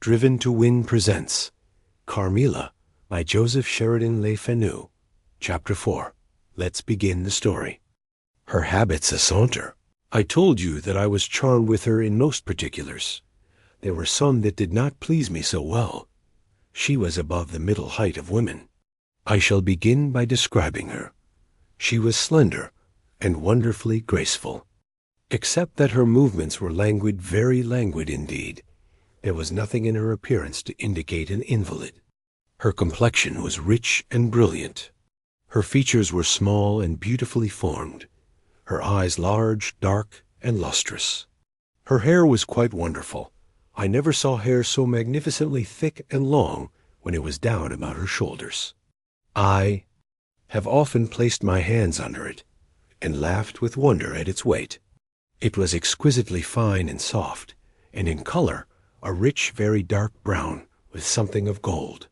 Driven to Win presents Carmilla by Joseph Sheridan Le Fanu. Chapter 4. Let's begin the story. Her habits a saunter. I told you that I was charmed with her in most particulars. There were some that did not please me so well. She was above the middle height of women. I shall begin by describing her. She was slender and wonderfully graceful. Except that her movements were languid, very languid indeed. There was nothing in her appearance to indicate an invalid. Her complexion was rich and brilliant. Her features were small and beautifully formed. Her eyes large, dark, and lustrous. Her hair was quite wonderful. I never saw hair so magnificently thick and long when it was down about her shoulders. I have often placed my hands under it and laughed with wonder at its weight. It was exquisitely fine and soft, and in color a rich, very dark brown with something of gold.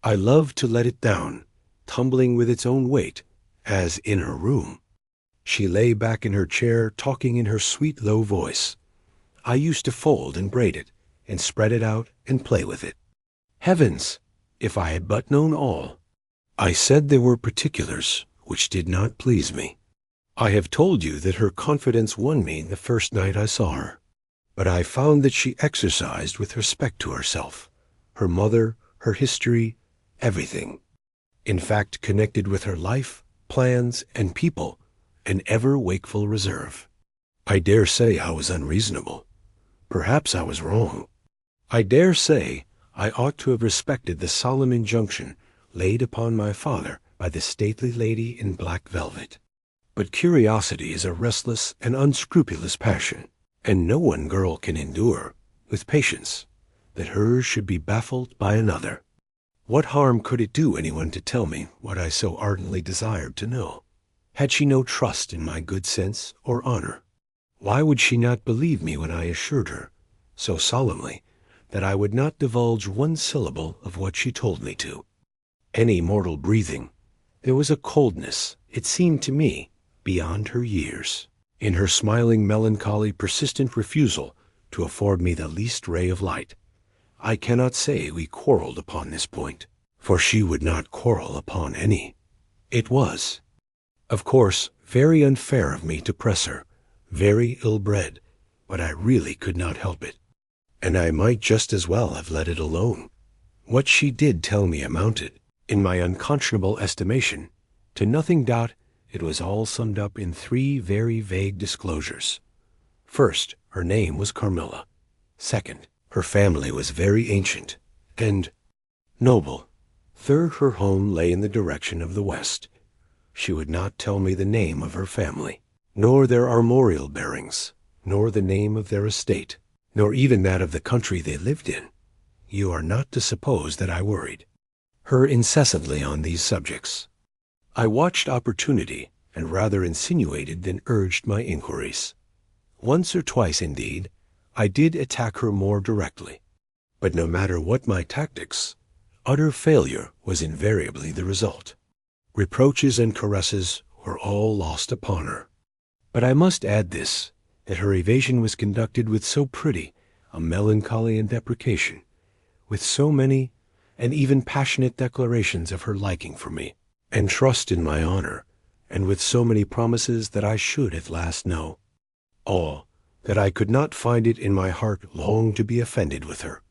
I loved to let it down, tumbling with its own weight, as in her room. She lay back in her chair, talking in her sweet, low voice. I used to fold and braid it, and spread it out and play with it. Heavens, if I had but known all! I said there were particulars which did not please me. I have told you that her confidence won me the first night I saw her. But I found that she exercised with respect to herself, her mother, her history, everything. In fact, connected with her life, plans, and people, an ever-wakeful reserve. I dare say I was unreasonable. Perhaps I was wrong. I dare say I ought to have respected the solemn injunction laid upon my father by the stately lady in black velvet. But curiosity is a restless and unscrupulous passion, and no one girl can endure, with patience, that hers should be baffled by another. What harm could it do anyone to tell me what I so ardently desired to know? Had she no trust in my good sense or honor? Why would she not believe me when I assured her, so solemnly, that I would not divulge one syllable of what she told me to? Any mortal breathing, there was a coldness, it seemed to me, beyond her years, in her smiling, melancholy, persistent refusal to afford me the least ray of light. I cannot say we quarreled upon this point, for she would not quarrel upon any. It was, of course, very unfair of me to press her, very ill-bred, but I really could not help it, and I might just as well have let it alone. What she did tell me amounted, in my unconscionable estimation, to nothing. It was all summed up in 3 very vague disclosures. First, her name was Carmilla. Second, her family was very ancient and noble. Third, her home lay in the direction of the west. She would not tell me the name of her family, nor their armorial bearings, nor the name of their estate, nor even that of the country they lived in. You are not to suppose that I worried her incessantly on these subjects. I watched opportunity, and rather insinuated than urged my inquiries. Once or twice, indeed, I did attack her more directly. But no matter what my tactics, utter failure was invariably the result. Reproaches and caresses were all lost upon her. But I must add this, that her evasion was conducted with so pretty a melancholy and deprecation, with so many and even passionate declarations of her liking for me, and trust in my honor, and with so many promises that I should at last know all, that I could not find it in my heart long to be offended with her.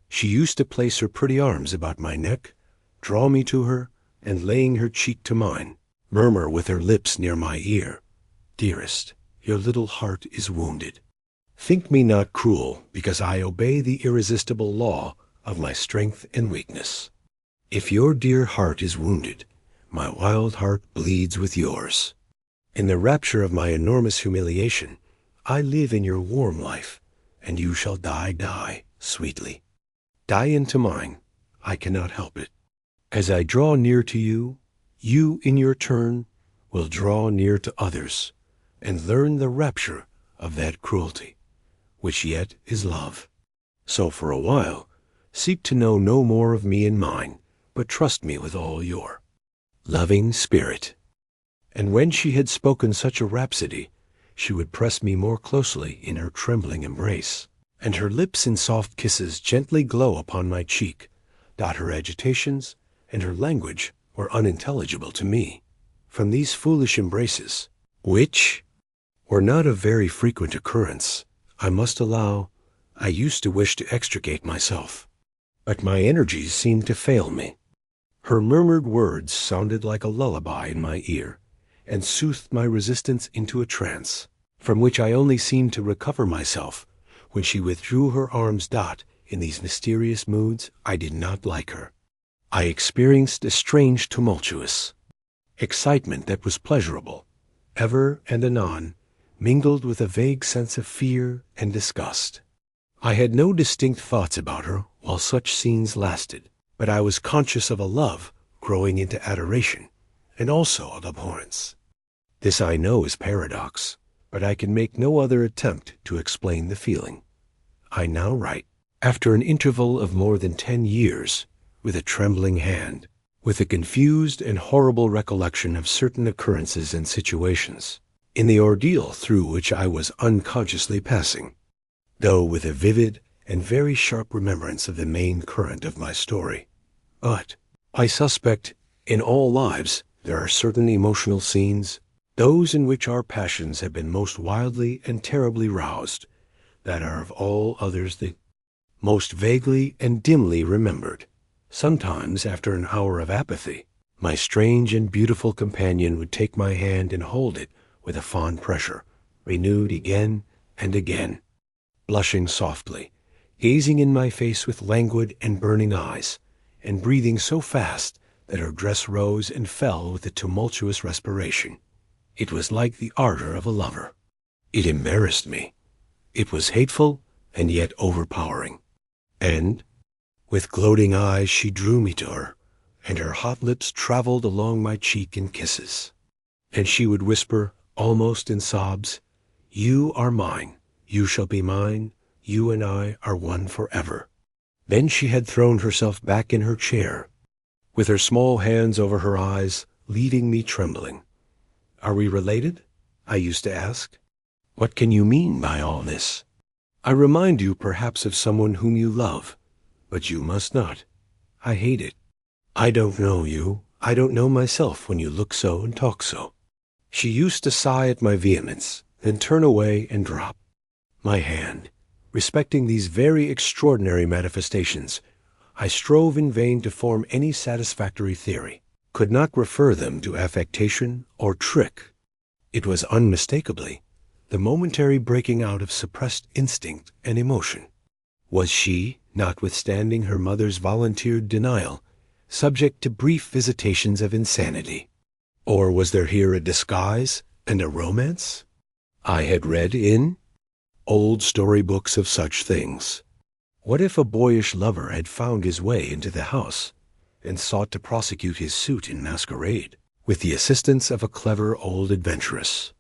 She used to place her pretty arms about my neck, draw me to her, and laying her cheek to mine, murmur with her lips near my ear, "Dearest, your little heart is wounded. Think me not cruel, because I obey the irresistible law of my strength and weakness. If your dear heart is wounded, my wild heart bleeds with yours. In the rapture of my enormous humiliation, I live in your warm life, and you shall die sweetly. Die into mine, I cannot help it. As I draw near to you, you in your turn will draw near to others, and learn the rapture of that cruelty, which yet is love. So for a while, seek to know no more of me and mine, but trust me with all your loving spirit." And when she had spoken such a rhapsody, she would press me more closely in her trembling embrace, and her lips in soft kisses gently glow upon my cheek, dot her agitations, and her language were unintelligible to me. From these foolish embraces, which were not of very frequent occurrence, I must allow, I used to wish to extricate myself, but my energies seemed to fail me. Her murmured words sounded like a lullaby in my ear, and soothed my resistance into a trance, from which I only seemed to recover myself when she withdrew her arms. In these mysterious moods, I did not like her. I experienced a strange tumultuous excitement that was pleasurable, ever and anon, mingled with a vague sense of fear and disgust. I had no distinct thoughts about her while such scenes lasted, but I was conscious of a love growing into adoration, and also of abhorrence. This I know is paradox, but I can make no other attempt to explain the feeling. I now write, after an interval of more than 10 years, with a trembling hand, with a confused and horrible recollection of certain occurrences and situations, in the ordeal through which I was unconsciously passing, though with a vivid and very sharp remembrance of the main current of my story. But I suspect in all lives there are certain emotional scenes, those in which our passions have been most wildly and terribly roused, that are of all others the most vaguely and dimly remembered. Sometimes, after an hour of apathy, my strange and beautiful companion would take my hand and hold it with a fond pressure, renewed again and again, blushing softly, gazing in my face with languid and burning eyes, and breathing so fast that her dress rose and fell with a tumultuous respiration. It was like the ardor of a lover. It embarrassed me. It was hateful and yet overpowering. And with gloating eyes she drew me to her, and her hot lips traveled along my cheek in kisses. And she would whisper, almost in sobs, "You are mine, you shall be mine, you and I are one forever." Then she had thrown herself back in her chair, with her small hands over her eyes, leaving me trembling. "Are we related?" I used to ask. "What can you mean by all this? I remind you perhaps of someone whom you love, but you must not. I hate it. I don't know you. I don't know myself when you look so and talk so." She used to sigh at my vehemence, then turn away and drop my hand. Respecting these very extraordinary manifestations, I strove in vain to form any satisfactory theory, could not refer them to affectation or trick. It was unmistakably the momentary breaking out of suppressed instinct and emotion. Was she, notwithstanding her mother's volunteered denial, subject to brief visitations of insanity? Or was there here a disguise and a romance? I had read in old storybooks of such things. What if a boyish lover had found his way into the house and sought to prosecute his suit in masquerade, with the assistance of a clever old adventuress?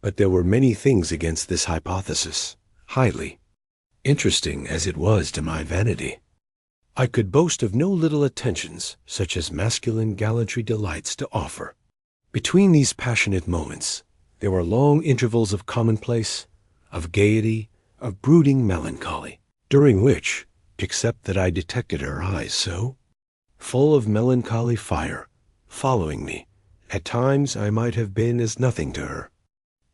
But there were many things against this hypothesis, highly interesting as it was to my vanity. I could boast of no little attentions, such as masculine gallantry delights to offer. Between these passionate moments, there were long intervals of commonplace, of gaiety, of brooding melancholy, during which, except that I detected her eyes so full of melancholy fire, following me, at times I might have been as nothing to her.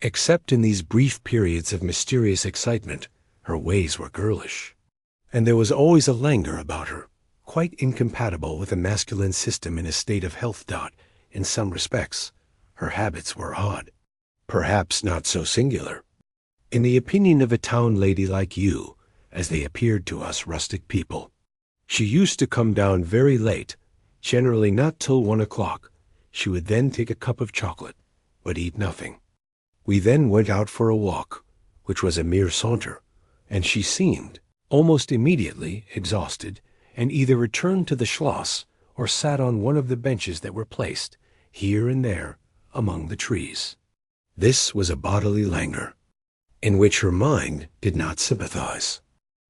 Except in these brief periods of mysterious excitement, her ways were girlish, and there was always a languor about her, quite incompatible with a masculine system in a state of health. In some respects, her habits were odd, perhaps not so singular, in the opinion of a town lady like you, as they appeared to us rustic people. She used to come down very late, generally not till 1 o'clock. She would then take a cup of chocolate, but eat nothing. We then went out for a walk, which was a mere saunter, and she seemed, almost immediately, exhausted, and either returned to the Schloss or sat on one of the benches that were placed, here and there, among the trees. This was a bodily languor, in which her mind did not sympathize.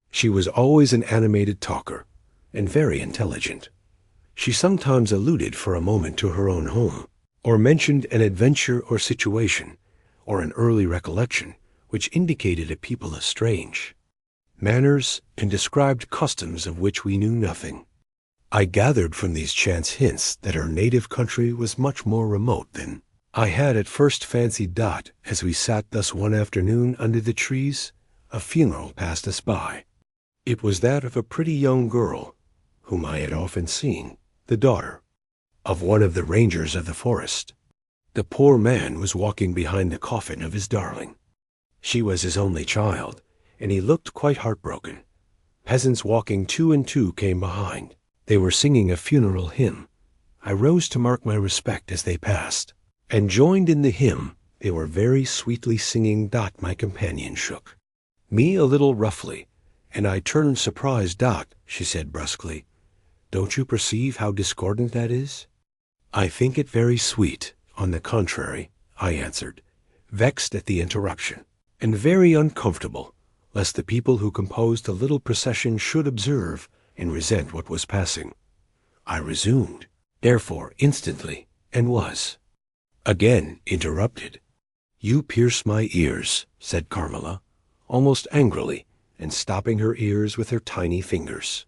She was always an animated talker, and very intelligent. She sometimes alluded for a moment to her own home, or mentioned an adventure or situation, or an early recollection, which indicated a people estranged. manners, and described customs of which we knew nothing. I gathered from these chance hints that her native country was much more remote than I had at first fancied. As we sat thus one afternoon under the trees, a funeral passed us by. It was that of a pretty young girl, whom I had often seen, the daughter of one of the rangers of the forest. The poor man was walking behind the coffin of his darling. She was his only child, and he looked quite heartbroken. Peasants walking two and two came behind. They were singing a funeral hymn. I rose to mark my respect as they passed, and joined in the hymn. They were very sweetly singing. My companion shook me a little roughly, and I turned surprised. She said brusquely, "Don't you perceive how discordant that is?" "I think it very sweet, on the contrary," I answered, vexed at the interruption, and very uncomfortable, lest the people who composed the little procession should observe and resent what was passing. I resumed, therefore, instantly, and was again interrupted. "You pierce my ears," said Carmilla, almost angrily, and stopping her ears with her tiny fingers.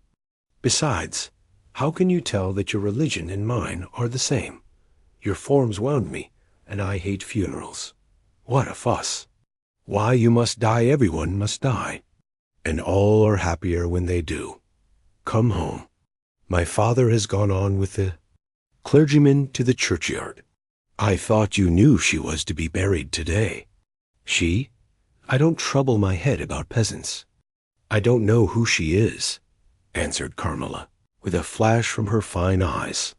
"Besides, how can you tell that your religion and mine are the same? Your forms wound me, and I hate funerals. What a fuss! Why, you must die, everyone must die, and all are happier when they do. Come home. My father has gone on with the clergyman to the churchyard. I thought you knew she was to be buried today." "She? I don't trouble my head about peasants." "I don't know who she is," answered Carmilla, with a flash from her fine eyes.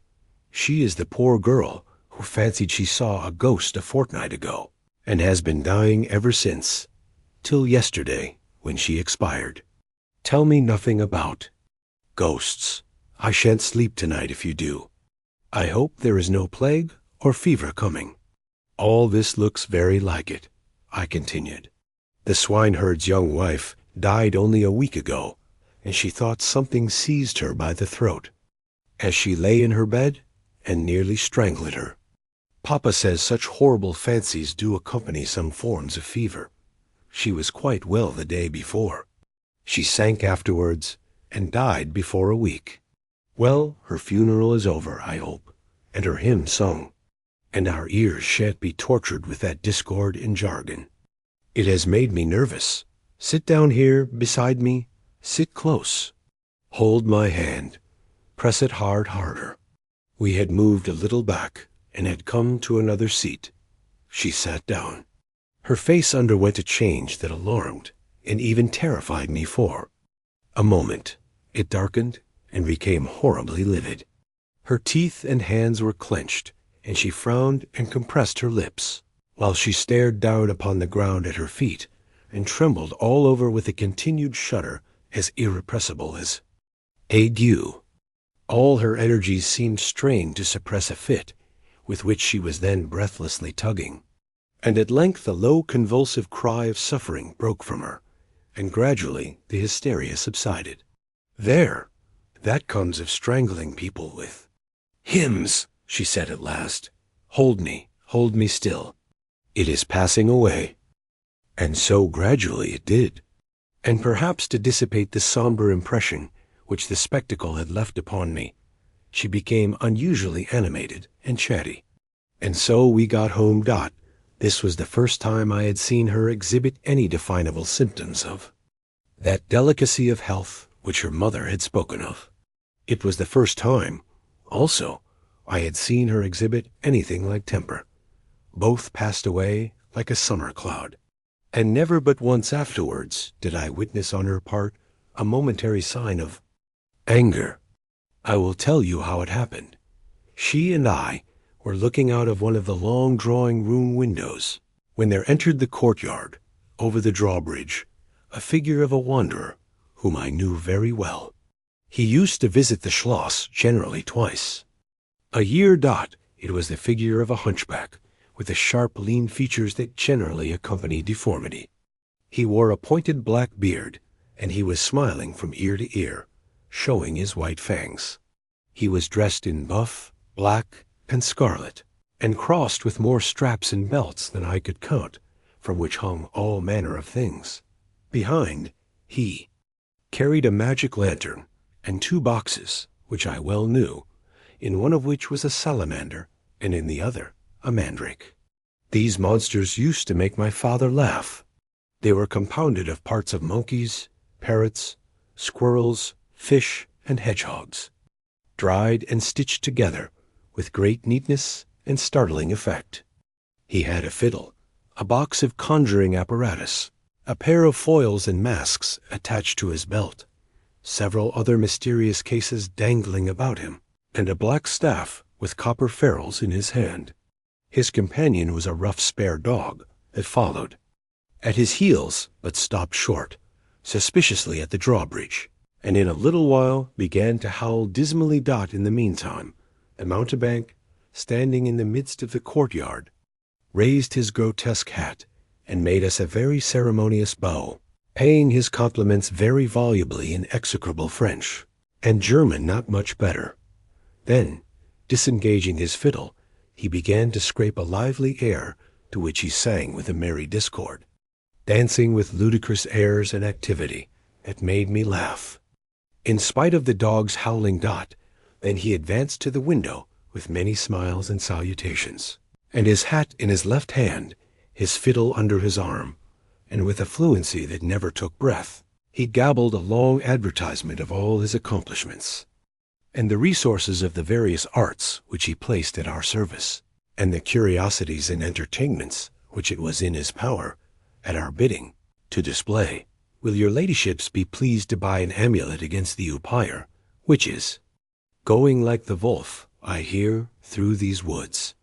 "She is the poor girl who fancied she saw a ghost a fortnight ago, and has been dying ever since, till yesterday, when she expired. Tell me nothing about ghosts. I shan't sleep tonight if you do. I hope there is no plague or fever coming." "All this looks very like it," I continued. "The swineherd's young wife died only a week ago, and she thought something seized her by the throat, as she lay in her bed, and nearly strangled her. Papa says such horrible fancies do accompany some forms of fever. She was quite well the day before. She sank afterwards, and died before a week. Well, her funeral is over, I hope, and her hymn sung, and our ears shan't be tortured with that discord and jargon. It has made me nervous. Sit down here beside me. Sit close. Hold my hand. Press it harder." We had moved a little back, and had come to another seat. She sat down. Her face underwent a change that alarmed and even terrified me for a moment. It darkened and became horribly livid. Her teeth and hands were clenched, and she frowned and compressed her lips, while she stared down upon the ground at her feet, and trembled all over with a continued shudder as irrepressible as ague. All her energies seemed strained to suppress a fit, with which she was then breathlessly tugging, and at length a low convulsive cry of suffering broke from her, and gradually the hysteria subsided. "There, that comes of strangling people with hymns," she said at last. Hold me still. It is passing away." And so gradually it did, and perhaps to dissipate the somber impression which the spectacle had left upon me, she became unusually animated and chatty. And so we got home. This was the first time I had seen her exhibit any definable symptoms of that delicacy of health which her mother had spoken of. It was the first time, also, I had seen her exhibit anything like temper. Both passed away like a summer cloud, and never but once afterwards did I witness on her part a momentary sign of anger. I will tell you how it happened. She and I were looking out of one of the long drawing-room windows, when there entered the courtyard, over the drawbridge, a figure of a wanderer, whom I knew very well. He used to visit the Schloss generally twice a year. It was the figure of a hunchback, with the sharp, lean features that generally accompany deformity. He wore a pointed black beard, and he was smiling from ear to ear, showing his white fangs. He was dressed in buff, black, and scarlet, and crossed with more straps and belts than I could count, from which hung all manner of things. Behind, he carried a magic lantern and 2 boxes, which I well knew, in one of which was a salamander, and in the other a mandrake. These monsters used to make my father laugh. They were compounded of parts of monkeys, parrots, squirrels, fish, and hedgehogs, dried and stitched together with great neatness and startling effect. He had a fiddle, a box of conjuring apparatus, a pair of foils and masks attached to his belt, several other mysterious cases dangling about him, and a black staff with copper ferrules in his hand. His companion was a rough spare dog that followed at his heels, but stopped short, suspiciously at the drawbridge, and in a little while began to howl dismally. In the meantime, a mountebank, standing in the midst of the courtyard, raised his grotesque hat and made us a very ceremonious bow, paying his compliments very volubly in execrable French, and German not much better. Then, disengaging his fiddle, he began to scrape a lively air, to which he sang with a merry discord, dancing with ludicrous airs and activity that made me laugh. In spite of the dog's howling, then he advanced to the window with many smiles and salutations, and his hat in his left hand, his fiddle under his arm, and with a fluency that never took breath, he gabbled a long advertisement of all his accomplishments, and the resources of the various arts which he placed at our service, and the curiosities and entertainments which it was in his power, at our bidding, to display. Will your ladyships be pleased to buy an amulet against the upire, which is going like the wolf, I hear, through these woods,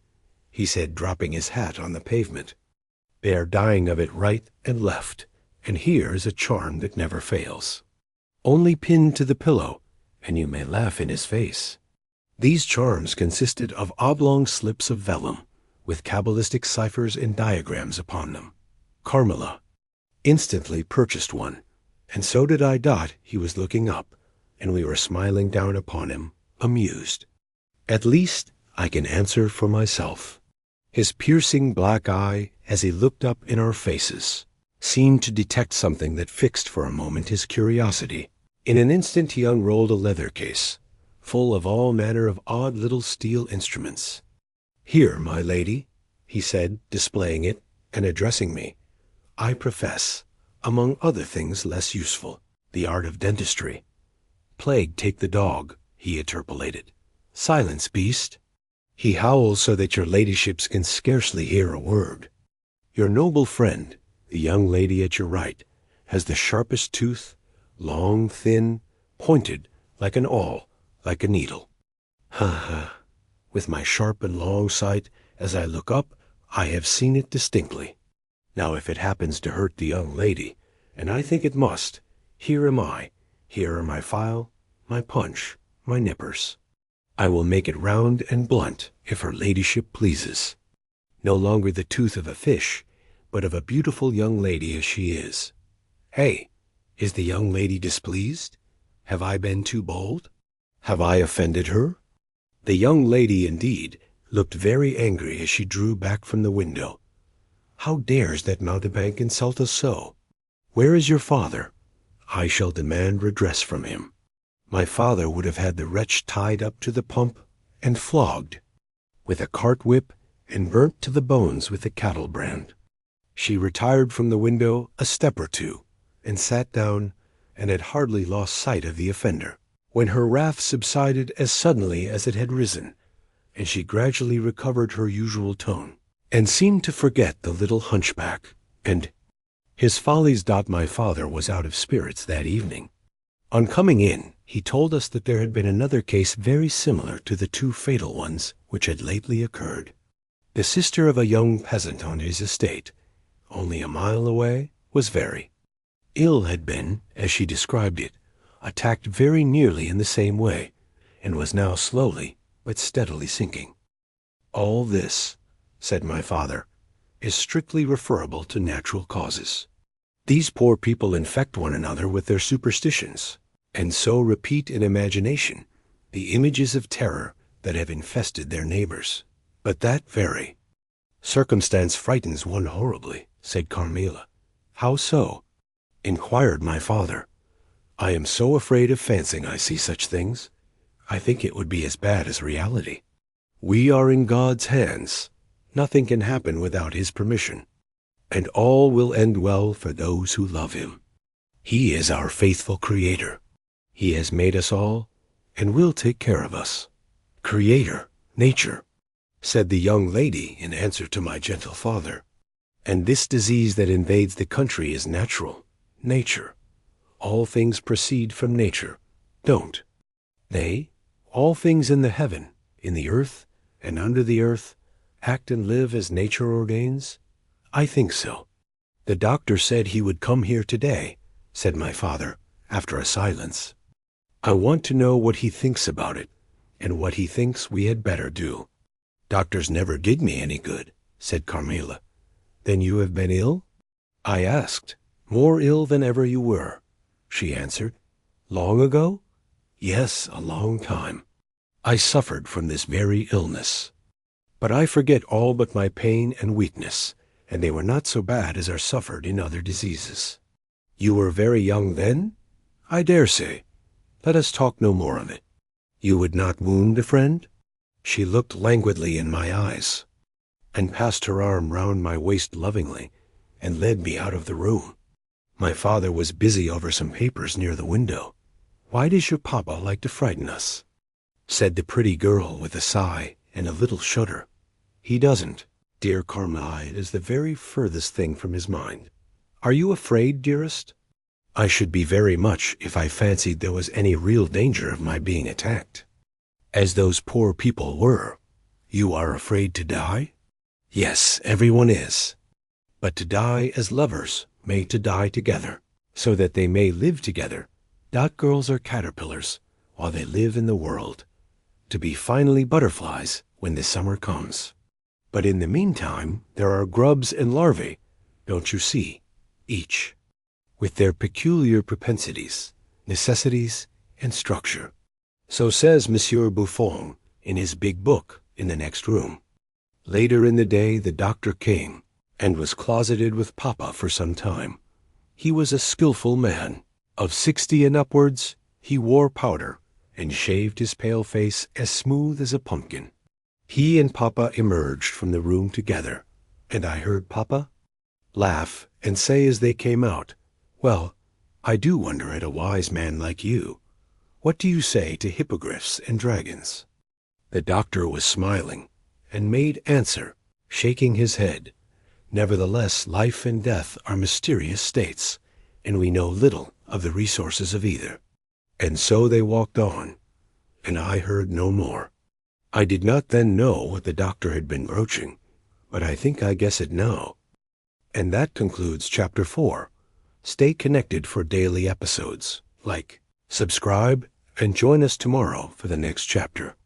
he said, dropping his hat on the pavement. They are dying of it right and left, and here is a charm that never fails. Only pinned to the pillow, and you may laugh in his face. These charms consisted of oblong slips of vellum, with cabalistic ciphers and diagrams upon them. Carmilla instantly purchased one, and so did I. He was looking up, and we were smiling down upon him, amused. At least I can answer for myself. His piercing black eye, as he looked up in our faces, seemed to detect something that fixed for a moment his curiosity. In an instant he unrolled a leather case, full of all manner of odd little steel instruments. Here, my lady, he said, displaying it, and addressing me, I profess, among other things less useful, the art of dentistry. Plague take the dog, he interpolated. Silence, beast. He howls so that your ladyships can scarcely hear a word. Your noble friend, the young lady at your right, has the sharpest tooth, long, thin, pointed, like an awl, like a needle. Ha ha! With my sharp and long sight, as I look up, I have seen it distinctly. Now if it happens to hurt the young lady, and I think it must, here am I, here are my file, my punch, my nippers. I will make it round and blunt, if her ladyship pleases. No longer the tooth of a fish, but of a beautiful young lady as she is. Hey, is the young lady displeased? Have I been too bold? Have I offended her? The young lady, indeed, looked very angry as she drew back from the window. How dares that mountebank insult us so? Where is your father? I shall demand redress from him. My father would have had the wretch tied up to the pump and flogged with a cart whip and burnt to the bones with the cattle brand. She retired from the window a step or two and sat down, and had hardly lost sight of the offender, when her wrath subsided as suddenly as it had risen, and she gradually recovered her usual tone, and seemed to forget the little hunchback and his follies. My father was out of spirits that evening. On coming in, he told us that there had been another case very similar to the 2 fatal ones which had lately occurred. The sister of a young peasant on his estate, only a mile away, was very ill, had been, as she described it, attacked very nearly in the same way, and was now slowly but steadily sinking. All this, said my father, is strictly referable to natural causes. These poor people infect one another with their superstitions, and so repeat in imagination the images of terror that have infested their neighbors. But that very circumstance frightens one horribly, said Carmilla. How so? Inquired my father. I am so afraid of fancying I see such things. I think it would be as bad as reality. We are in God's hands. Nothing can happen without his permission. And all will end well for those who love him. He is our faithful Creator. He has made us all and will take care of us. Creator, nature, said the young lady in answer to my gentle father. And this disease that invades the country is natural, nature. All things proceed from nature, don't. Nay, all things in the heaven, in the earth, and under the earth, act and live as nature ordains? I think so. The doctor said he would come here today, said my father, after a silence. I want to know what he thinks about it, and what he thinks we had better do. Doctors never did me any good, said Carmilla. Then you have been ill? I asked. More ill than ever you were, she answered. Long ago? Yes, a long time. I suffered from this very illness. But I forget all but my pain and weakness, and they were not so bad as are suffered in other diseases. You were very young then? I dare say. Let us talk no more of it. You would not wound a friend? She looked languidly in my eyes, and passed her arm round my waist lovingly, and led me out of the room. My father was busy over some papers near the window. Why does your papa like to frighten us? Said the pretty girl with a sigh and a little shudder. He doesn't, dear Carmilla. It is the very furthest thing from his mind. Are you afraid, dearest? I should be very much if I fancied there was any real danger of my being attacked. As those poor people were. You are afraid to die? Yes, everyone is. But to die as lovers, made to die together, so that they may live together. Dot girls are caterpillars, while they live in the world, to be finally butterflies when the summer comes. But in the meantime, there are grubs and larvae, don't you see, each, with their peculiar propensities, necessities, and structure. So says Monsieur Buffon in his big book in the next room. Later in the day the doctor came, and was closeted with Papa for some time. He was a skilful man. Of 60 and upwards, he wore powder, and shaved his pale face as smooth as a pumpkin. He and Papa emerged from the room together, and I heard Papa laugh and say as they came out, "Well, I do wonder at a wise man like you. What do you say to hippogriffs and dragons?" The doctor was smiling, and made answer, shaking his head, "Nevertheless, life and death are mysterious states, and we know little of the resources of either." And so they walked on, and I heard no more. I did not then know what the doctor had been broaching, but I think I guess it now. And that concludes Chapter 4. Stay connected for daily episodes. Like, subscribe, and join us tomorrow for the next chapter.